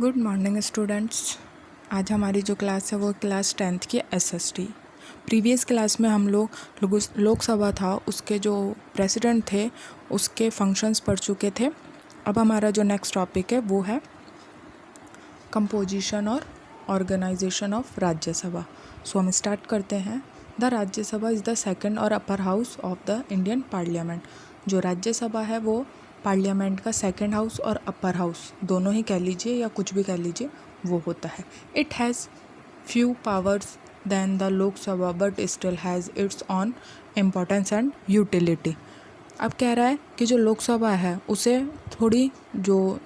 Good morning students. आज हमारी जो क्लास है वो क्लास 10th की एसएसटी। प्रीवियस क्लास में हम लोग लोकसभा था उसके जो प्रेसिडेंट थे उसके फंक्शंस पढ़ चुके थे। अब हमारा जो नेक्स्ट टॉपिक है वो है कंपोजिशन और ऑर्गेनाइजेशन ऑफ राज्यसभा। सो हम स्टार्ट करते हैं। The Rajya Sabha is the second और upper house of the Indian parliament. जो राज्यसभा है वो पार्लियामेंट का सेकंड हाउस और अपर हाउस दोनों ही कह लीजिए या कुछ भी कह लीजिए वो होता है। It has few powers than the Lok Sabha but still has its on importance and utility. अब कह रहा है कि जो लोकसभा है उसे थोड़ी जो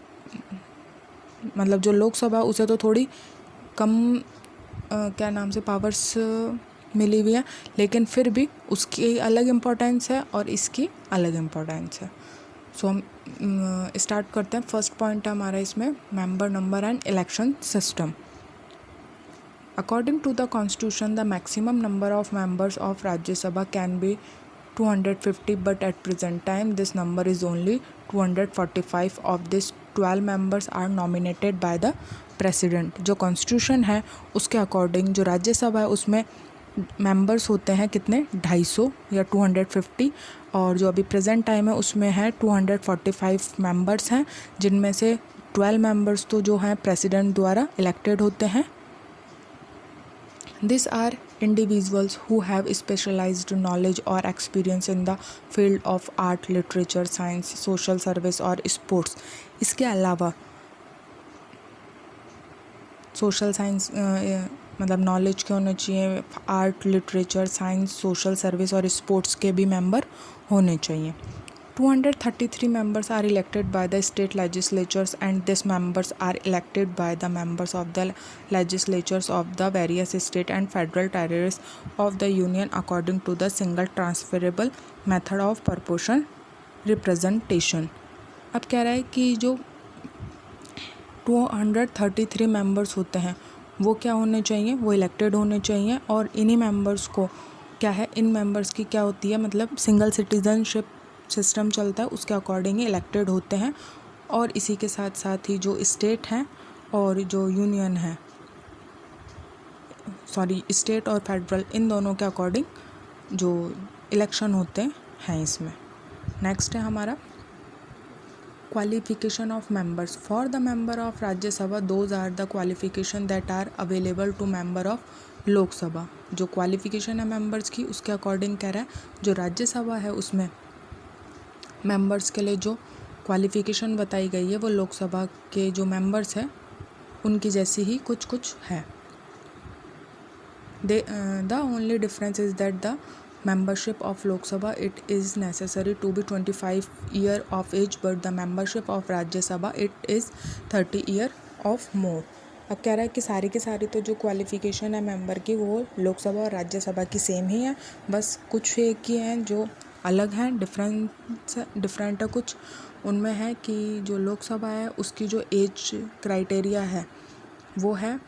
लोकसभा उसे तो थोड़ी कम क्या नाम से पावर्स मिली हुई है, लेकिन फिर भी उसकी अलग इम्पोर्टेंस है और इसकी अलग इम्पोर्टेंस है। सो हम स्टार्ट करते हैं। फर्स्ट पॉइंट है हमारा इसमें member number and election system. According to the constitution the maximum number of members of Rajya Sabha can be 250, but at present time this number is only 245. Of this 12 members are nominated by the president। जो constitution है उसके according जो राज्यसभा है उसमें members होते हैं कितने 250 या 250, और जो अभी प्रेजेंट टाइम है उसमें है 245 मेंबर्स हैं, जिनमें से 12 मेंबर्स तो जो हैं प्रेसिडेंट द्वारा इलेक्टेड होते हैं। These are individuals who have specialized knowledge or experience in the field of art, literature, science, social service और sports। इसके अलावा सोशल साइंस नॉलेज के होने चाहिए, art, literature, science, social service और स्पोर्ट्स के भी मेंबर होने चाहिए। 233 members are elected by the state legislatures and these members are elected by the members of the legislatures of the various state and federal territories of the union according to the single transferable method of proportional representation। अब कह रहा है कि जो 233 members होते हैं वो क्या होने चाहिए, वो इलेक्टेड होने चाहिए, और इन्हीं मेंबर्स को क्या है, इन मेंबर्स की क्या होती है सिंगल सिटीजनशिप सिस्टम चलता है उसके अकॉर्डिंग ही इलेक्टेड होते हैं। और इसी के साथ साथ ही जो स्टेट हैं और जो यूनियन है स्टेट और फेडरल, इन दोनों के अकॉर्डिंग जो इलेक्शन होते हैं इसमें। नेक्स्ट है हमारा qualification of members. For the member of Rajya Sabha those are the qualification that are available to member of Lok Sabha. जो क्वालिफिकेशन है मेंबर्स की उसके अकॉर्डिंग कह रहा है जो राज्यसभा है उसमें मेंबर्स के लिए जो क्वालिफ़िकेशन बताई गई है वो लोकसभा के जो मेंबर्स हैं उनकी जैसी ही कुछ कुछ है। The only difference is that the membership of Lok Sabha it is necessary to be 25 year of age, but the membership of Rajya Sabha it is 30 year of more। अब कह रहा है कि सारी की सारी तो जो क्वालिफ़िकेशन है मेंबर की वो लोकसभा और राज्यसभा की सेम ही है, बस कुछ एक ही हैं जो अलग हैं, डिफरेंट है कुछ। उनमें है कि जो लोकसभा है उसकी जो एज क्राइटेरिया है वो है,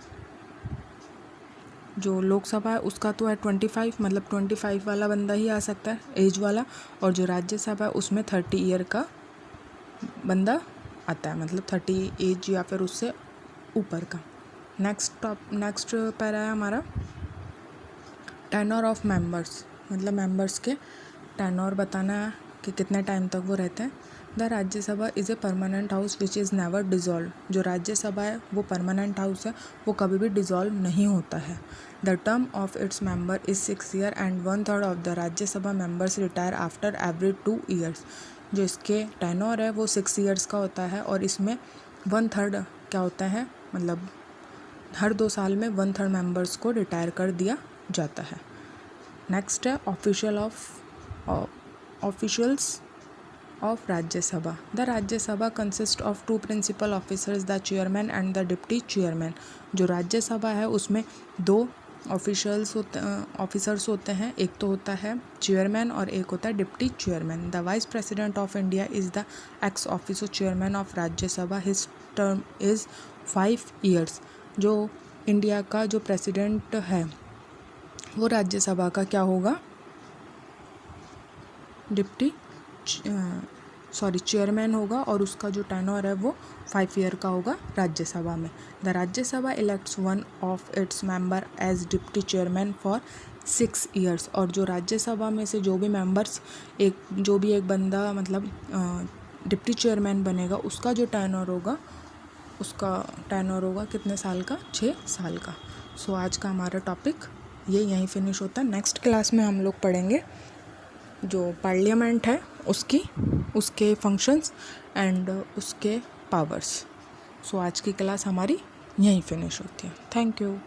जो लोकसभा है उसका तो है 25, 25 वाला बंदा ही आ सकता है एज वाला, और जो राज्यसभा है उसमें 30 ईयर का बंदा आता है, 30 एज या फिर उससे ऊपर का। नेक्स्ट पैरा है हमारा टेन्योर ऑफ मेंबर्स, मेंबर्स के टेन्योर बताना है कि कितने टाइम तक वो रहते हैं। The Rajya Sabha is a permanent house which is never dissolve. जो राज्यसभा है वो परमानेंट हाउस है, वो कभी भी डिज़ोल्व नहीं होता है। The term of its member is 6 year and 1/3 of the Rajya Sabha members retire after every 2 years. जो इसके टेन्योर है वो 6 ईयर्स का होता है, और इसमें 1/3 क्या होता है, हर 2 साल में 1/3 मेंबर्स को रिटायर कर दिया जाता है। नेक्स्ट है officials of Rajya Sabha. The Rajya Sabha consist of 2 principal officers, the chairman and the deputy chairman. जो राज्यसभा है उसमें 2 ऑफिसर्स होते हैं, एक तो होता है चेयरमैन और एक होता है deputy chairman. The vice president of India is the x officio chairman of Rajya Sabha, his term is 5 years. जो इंडिया का जो प्रेसिडेंट है वो राज्यसभा का क्या होगा, डिप्टी चेयरमैन होगा और उसका जो टेन्योर है वो 5 ईयर का होगा राज्यसभा में। The Rajya Sabha elects one of its member as deputy chairman for 6 years. और जो राज्यसभा में से जो भी मेंबर्स जो भी एक बंदा मतलब डिप्टी चेयरमैन बनेगा उसका टेन्योर होगा कितने साल का, 6 साल का। सो आज का हमारा टॉपिक ये यहीं फिनिश होता है। नेक्स्ट क्लास में हम लोग पढ़ेंगे जो पार्लियामेंट है उसके फंक्शंस एंड उसके पावर्स। सो आज की क्लास हमारी यहीं फिनिश होती है। Thank you.